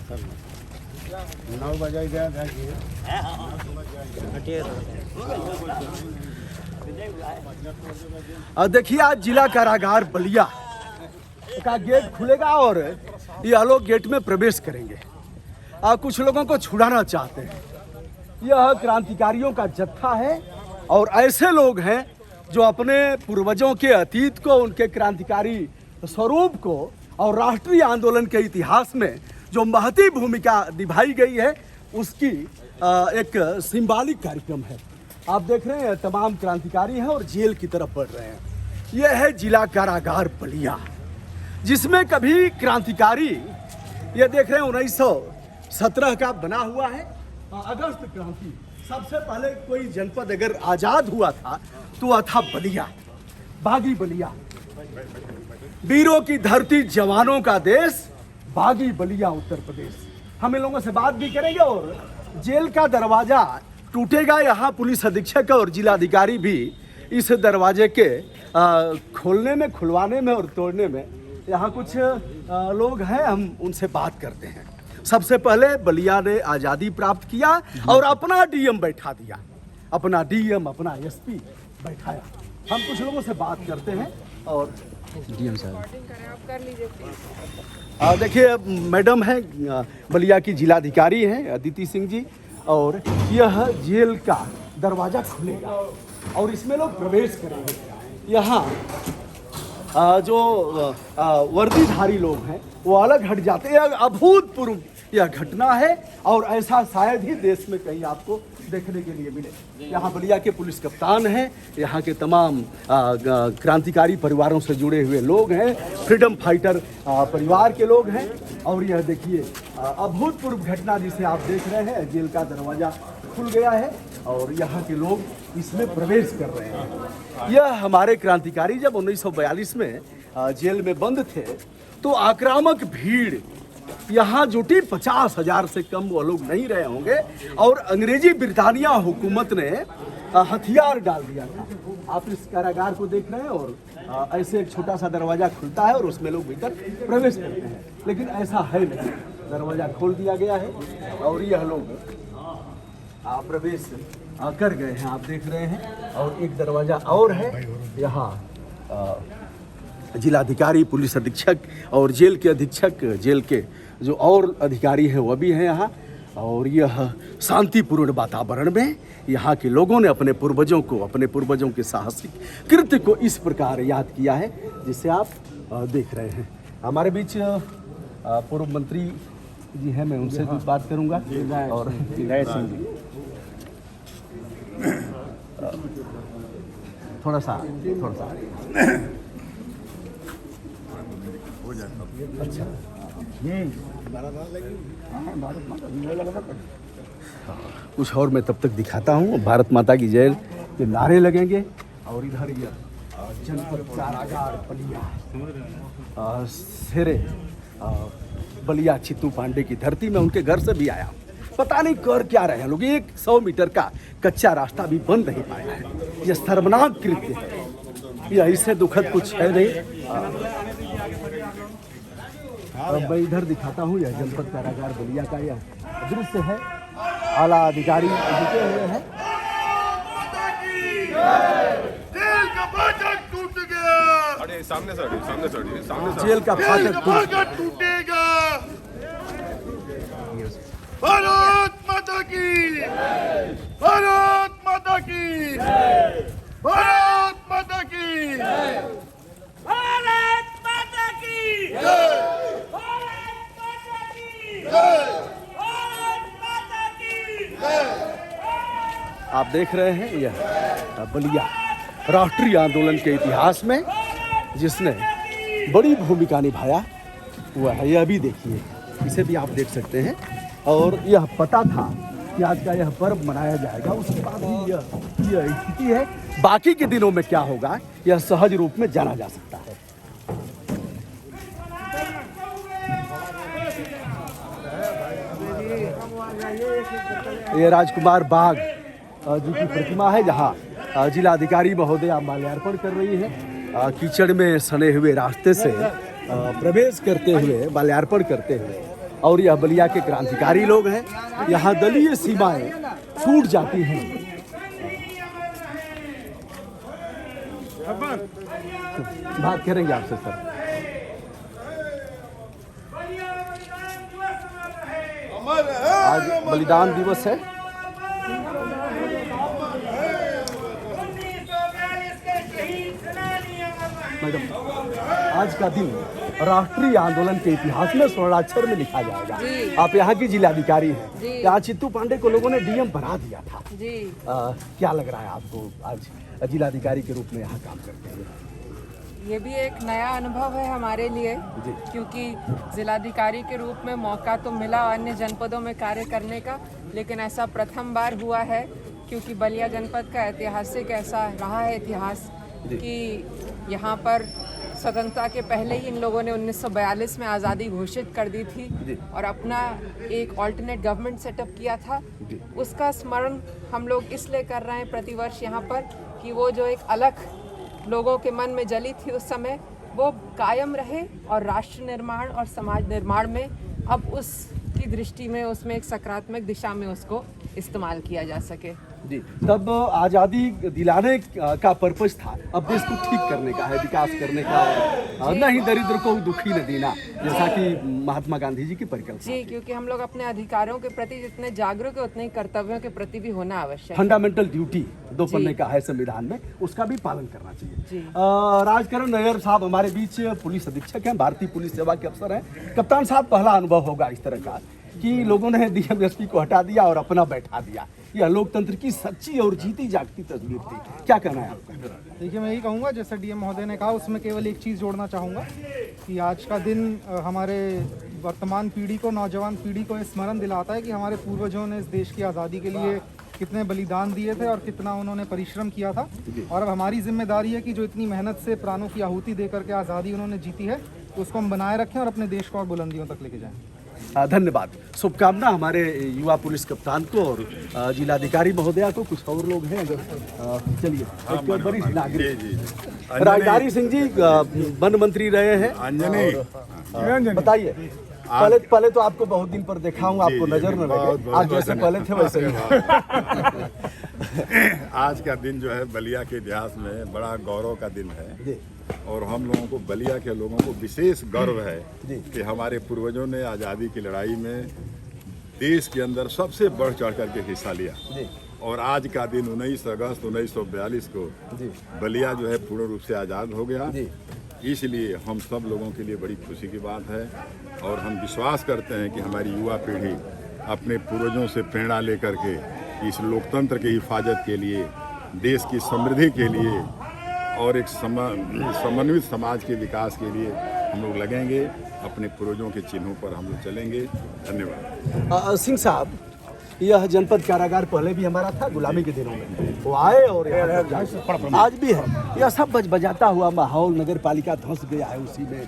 9 बजे गया था देखिए आज जिला कारागार बलिया का गेट खुलेगा और ये लोग गेट में प्रवेश करेंगे। कुछ लोगों को छुड़ाना चाहते हैं। यह क्रांतिकारियों का जत्था है और ऐसे लोग हैं जो अपने पूर्वजों के अतीत को, उनके क्रांतिकारी स्वरूप को और राष्ट्रीय आंदोलन के इतिहास में जो महती भूमिका निभाई गई है उसकी एक सिंबॉलिक कार्यक्रम है। आप देख रहे हैं तमाम क्रांतिकारी हैं और जेल की तरफ बढ़ रहे हैं। यह है जिला कारागार बलिया, जिसमें कभी क्रांतिकारी, ये देख रहे हैं 1917 का बना हुआ है। अगस्त क्रांति, सबसे पहले कोई जनपद अगर आजाद हुआ था तो वह था बलिया, बागी बलिया, वीरों की धरती, जवानों का देश, बागी बलिया उत्तर प्रदेश। हम इन लोगों से बात भी करेंगे और जेल का दरवाजा टूटेगा। यहाँ पुलिस अधीक्षक और जिलाधिकारी भी इस दरवाजे के खोलने में, खुलवाने में और तोड़ने में, यहाँ कुछ लोग हैं, हम उनसे बात करते हैं। सबसे पहले बलिया ने आज़ादी प्राप्त किया और अपना डीएम बैठा दिया, अपना डीएम, अपना एसपी बैठाया। हम कुछ लोगों से बात करते हैं और डीएम साहब देखिए मैडम है, बलिया की जिलाधिकारी हैं अदिति सिंह जी, और यह जेल का दरवाज़ा खुलेगा और इसमें लोग प्रवेश करेंगे। यहाँ जो वर्दीधारी लोग हैं वो अलग हट जाते हैं। अभूतपूर्व यह घटना है और ऐसा शायद ही देश में कहीं आपको देखने के लिए मिले। यहाँ बलिया के पुलिस कप्तान हैं, यहाँ के तमाम क्रांतिकारी परिवारों से जुड़े हुए लोग हैं, फ्रीडम फाइटर परिवार के लोग हैं। और यह देखिए अभूतपूर्व घटना जिसे आप देख रहे हैं, जेल का दरवाज़ा खुल गया है और यहाँ के लोग इसमें प्रवेश कर रहे हैं। यह हमारे क्रांतिकारी जब 1942 में जेल में बंद थे तो आक्रामक भीड़ यहाँ जुटी, 50,000 से कम वो लोग नहीं रहे होंगे और अंग्रेजी ब्रिटानिया हुकूमत ने हथियार डाल दिया था। आप इस कारागार को देख रहे हैं और ऐसे एक छोटा सा दरवाज़ा खुलता है और उसमें लोग भीतर प्रवेश करते हैं, लेकिन ऐसा है नहीं। दरवाज़ा खोल दिया गया है और यह लोग प्रवेश कर गए हैं, आप देख रहे हैं। और एक दरवाज़ा और है, यहाँ जिलाधिकारी, पुलिस अधीक्षक और जेल के अधीक्षक, जेल के जो और अधिकारी हैं वह भी हैं यहाँ। और यह शांतिपूर्ण वातावरण में यहाँ के लोगों ने अपने पूर्वजों को, अपने पूर्वजों के साहसिक कृत्य को इस प्रकार याद किया है जिसे आप देख रहे हैं। हमारे बीच पूर्व मंत्री जी हैं, मैं उनसे भी बात करूँगा। और विधायक सिंह जी, थोड़ा सा अच्छा, कुछ और मैं तब तक दिखाता हूँ। भारत माता की जय के नारे लगेंगे और इधर ये जनपद कारागार बलिया, शेरे बलिया चित्तू पांडे की धरती में उनके घर से भी आया। पता नहीं कर क्या रहे हैं लोग, 100 मीटर का कच्चा रास्ता भी बन नहीं पाया है। यह शर्मनाक कृत्य है, यह इससे दुखद कुछ है नहीं। अब मैं इधर दिखाता हूँ, यह जनपद कारागार बलिया का यह दृश्य है। आला अधिकारी जुटे हुए हैं। जेल का फाटक टूट गया। अरे सामने से जेल का फाटक टूटेगा। भारत माता की, भारत माता की, भारत माता की, भारत माता की, भारत माता की, भारत माता की। आप देख रहे हैं यह बलिया राष्ट्रीय आंदोलन के इतिहास में जिसने बड़ी भूमिका निभाया हुआ है। यह भी देखिए, इसे भी आप देख सकते हैं। और यह पता था कि आज का यह पर्व मनाया जाएगा, उसके बाद भी यह स्थिति है। बाकी के दिनों में क्या होगा यह सहज रूप में जाना जा सकता है। ये राजकुमार बाग जी की प्रतिमा है, जहाँ जिलाधिकारी महोदया माल्यार्पण कर रही है। कीचड़ में सने हुए रास्ते से प्रवेश करते हुए, माल्यार्पण करते हुए और यह बलिया के क्रांतिकारी लोग हैं। यहाँ दलीय सीमाएं छूट जाती हैं। बात करेंगे आपसे सर। आज बलिदान दिवस है। मैडम, आज का दिन राष्ट्रीय आंदोलन के इतिहास में स्वर्णाक्षर में लिखा जाएगा। आप यहाँ की जिलाधिकारी हैं। यहाँ चित्तू पांडे को लोगों ने डीएम बना दिया था जी। क्या लग रहा है आपको आज जिलाधिकारी के रूप में यहाँ काम करते हुए? ये भी एक नया अनुभव है हमारे लिए, क्योंकि जिलाधिकारी के रूप में मौका तो मिला अन्य जनपदों में कार्य करने का, लेकिन ऐसा प्रथम बार हुआ है क्योंकि बलिया जनपद का ऐतिहासिक ऐसा रहा है इतिहास कि यहाँ पर स्वतंत्रता के पहले ही इन लोगों ने 1942 में आज़ादी घोषित कर दी थी और अपना एक ऑल्टरनेट गवर्नमेंट सेटअप किया था। उसका स्मरण हम लोग इसलिए कर रहे हैं प्रतिवर्ष यहाँ पर कि वो जो एक अलग लोगों के मन में जली थी उस समय, वो कायम रहे और राष्ट्र निर्माण और समाज निर्माण में अब उसकी दृष्टि में उसमें एक सकारात्मक दिशा में उसको इस्तेमाल किया जा सके जी। तब आज़ादी दिलाने का पर्पस था, अब देश को ठीक करने का है, विकास करने का है, न ही दरिद्र को दुखी न देना, जैसा कि महात्मा गांधी जी की परिकल्पना जी। क्योंकि हम लोग अपने अधिकारों के प्रति जितने जागरूक है उतने ही कर्तव्यों के प्रति भी होना आवश्यक है। फंडामेंटल ड्यूटी 2 पन्ने का है संविधान में, उसका भी पालन करना चाहिए। राजकरण नायर साहब हमारे बीच पुलिस अधीक्षक हैं, भारतीय पुलिस सेवा के अफसर हैं। कप्तान साहब, पहला अनुभव होगा इस तरह का कि लोगों ने डीएमएसपी को हटा दिया और अपना बैठा दिया। यह लोकतंत्र की सच्ची और जीती जागती तस्वीर थी। क्या कहना है आपका? देखिए, मैं यही कहूँगा जैसा डीएम महोदय ने कहा, उसमें केवल एक चीज़ जोड़ना चाहूँगा कि आज का दिन हमारे वर्तमान पीढ़ी को, नौजवान पीढ़ी को स्मरण दिलाता है कि हमारे पूर्वजों ने इस देश की आज़ादी के लिए कितने बलिदान दिए थे और कितना उन्होंने परिश्रम किया था। और अब हमारी जिम्मेदारी है कि जो इतनी मेहनत से प्राणों की आहुति दे करके आज़ादी उन्होंने जीती है, तो उसको हम बनाए रखें और अपने देश को और बुलंदियों तक लेके जाएं। धन्यवाद, शुभकामना हमारे युवा पुलिस कप्तान को और जिलाधिकारी महोदया को। कुछ और लोग हैं अगर चलिए, वरिष्ठ नागरिक राजधारी सिंह जी वन मंत्री रहे हैं। अंजनी, बताइए, पहले तो आपको बहुत दिन पर देखा हूँ, आपको नजर न लगे, आज जैसे पहले थे वैसे ही। आज का दिन जो है बलिया के इतिहास में बड़ा गौरव का दिन है और हम लोगों को, बलिया के लोगों को विशेष गर्व है कि हमारे पूर्वजों ने आज़ादी की लड़ाई में देश के अंदर सबसे बढ़ चढ़ करके हिस्सा लिया। और आज का दिन 19 अगस्त 1942 को बलिया जो है पूर्ण रूप से आज़ाद हो गया। इसलिए हम सब लोगों के लिए बड़ी खुशी की बात है और हम विश्वास करते हैं कि हमारी युवा पीढ़ी अपने पूर्वजों से प्रेरणा लेकर के इस लोकतंत्र की हिफाजत के लिए, देश की समृद्धि के लिए और एक समन्वित समाज के विकास के लिए हम लोग लगेंगे। अपने पूर्वजों के चिन्हों पर हम लोग चलेंगे। धन्यवाद। सिंह साहब, यह जनपद कारागार पहले भी हमारा था गुलामी के दिनों में, वो आए और आज भी है। यह सब बजाता हुआ माहौल, नगर पालिका धंस गया है उसी में।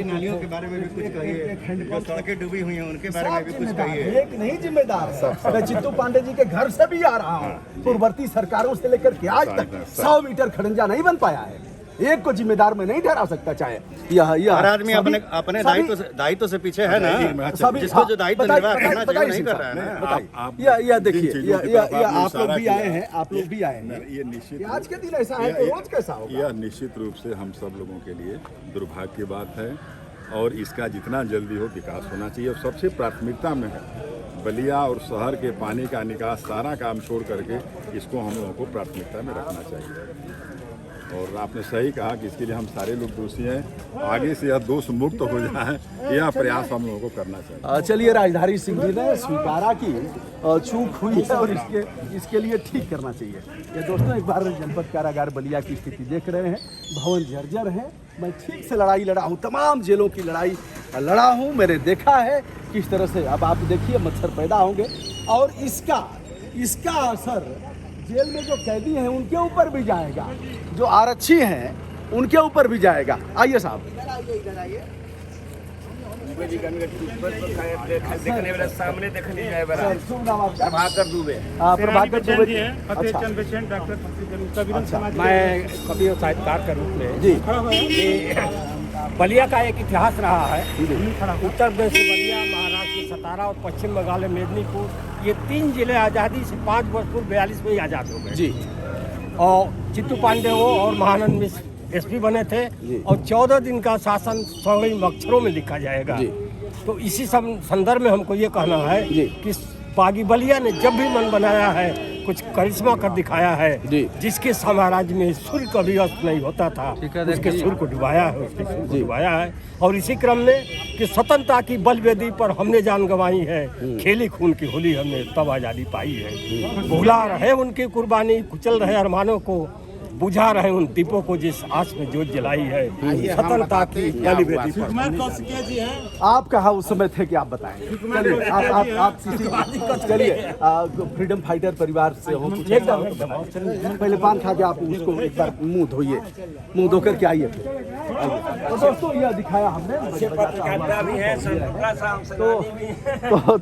नालियों के बारे में भी कुछ कहिए, सड़कें डूबी हुई हैं उनके बारे में भी कुछ कहिए। एक नहीं जिम्मेदार है। मैं चित्तू पांडे जी के घर से भी आ रहा हूँ, पूर्ववर्ती सरकारों से लेकर के आज तक 100 मीटर खड़ंजा नहीं बन पाया है। एक को जिम्मेदार में नहीं ठहरा सकता, चाहे यह हर आदमी अपने दायित्व से पीछे है ना। जिसको जो दायित्व निर्वाह करना चाहिए नहीं कर रहा है ना। यह देखिए, आप लोग भी आए हैं, आप लोग भी आए हैं। ये निश्चित आज के दिन ऐसा है तो रोज कैसा होगा? यह निश्चित रूप से हम सब लोगों के लिए दुर्भाग्य की बात है और इसका जितना जल्दी हो विकास होना चाहिए। और सबसे प्राथमिकता में है बलिया और शहर के पानी का निकास, सारा काम छोड़ करके इसको हम लोगों को प्राथमिकता में रखना चाहिए। और आपने सही कहा कि इसके लिए हम सारे लोग दोषी हैं। आगे से यह दोष मुक्त हो जाए, यह प्रयास हम लोगों को करना चाहिए। चलिए, राजधारी सिंह जी ने स्वीकारा कि चूक हुई है और इसके लिए ठीक करना चाहिए। ये दोस्तों, एक बार जनपद कारागार बलिया की स्थिति देख रहे हैं। भवन जर्जर है। मैं ठीक से लड़ाई लड़ा हूँ, तमाम जेलों की लड़ाई लड़ा हूँ, मैंने देखा है किस तरह से। अब आप देखिए, मच्छर पैदा होंगे और इसका असर जेल में जो कैदी हैं उनके ऊपर भी जाएगा, जो आरक्षी हैं उनके ऊपर भी जाएगा। आइए साहब, सामने देखने जाए प्रभाकर दुबे जी हैं। मैं कवि साहित्यकार के रूप में जी बलिया का एक इतिहास रहा है। उत्तर प्रदेश से बलिया, महाराष्ट्र सतारा और पश्चिम बंगाल में मेदिनीपुर, ये 3 जिले आज़ादी से 5 वर्ष पूर्व 42 में ही आज़ाद हो गए जी। और चित्तू पांडे वो और महानंद मिश्र एसपी बने थे और 14 दिन का शासन स्वर्णिम अक्षरों में लिखा जाएगा। तो इसी संदर्भ में हमको ये कहना है कि बागी बलिया ने जब भी मन बनाया है कुछ करिश्मा कर दिखाया है। जिसके साम्राज्य में सुर कभी अस्त नहीं होता था, उसके सुर को डुबाया है, उसके सुर को डुबाया है। और इसी क्रम में कि स्वतंत्रता की बलवेदी पर हमने जान गंवाई है, खेली खून की होली हमने तब आज़ादी पाई है। भुला रहे उनकी कुर्बानी, कुचल रहे अरमानों को, बुझा रहे उन दीपों को जिस आस में जोत जलाई है स्वतंत्रता की बलिवेदी पर। आप कहाँ उस समय थे कि आप बताएं? चलिए आप किसी चलिए फ्रीडम फाइटर परिवार से हो, कुछ ऐसा हो तो बताएं। पहले पान खा के आप उसको एक बार मुंह धोइए, मुंह धोकर के आइए। तो दोस्तों यह दिखाया हमने,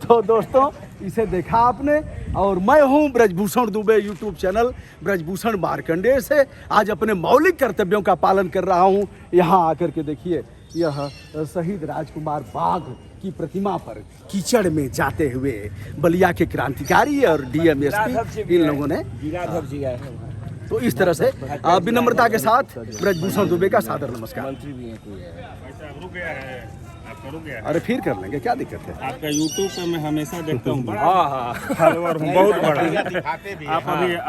तो दोस्तों इसे देखा आपने। और मैं हूं ब्रजभूषण दुबे, यूट्यूब चैनल ब्रजभूषण मार्कंडेय से आज अपने मौलिक कर्तव्यों का पालन कर रहा हूं। यहाँ आकर के देखिए, यह शहीद राजकुमार बाघ की प्रतिमा पर कीचड़ में जाते हुए बलिया के क्रांतिकारी और डीएमएसपी इन लोगों ने, तो इस तरह से विनम्रता के साथ ब्रजभूषण दुबे का सादर नमस्कार। अरे फिर कर लेंगे, क्या दिक्कत है? आपका यूट्यूब पे मैं हमेशा देखता हूँ, बहुत बड़ा आप अभी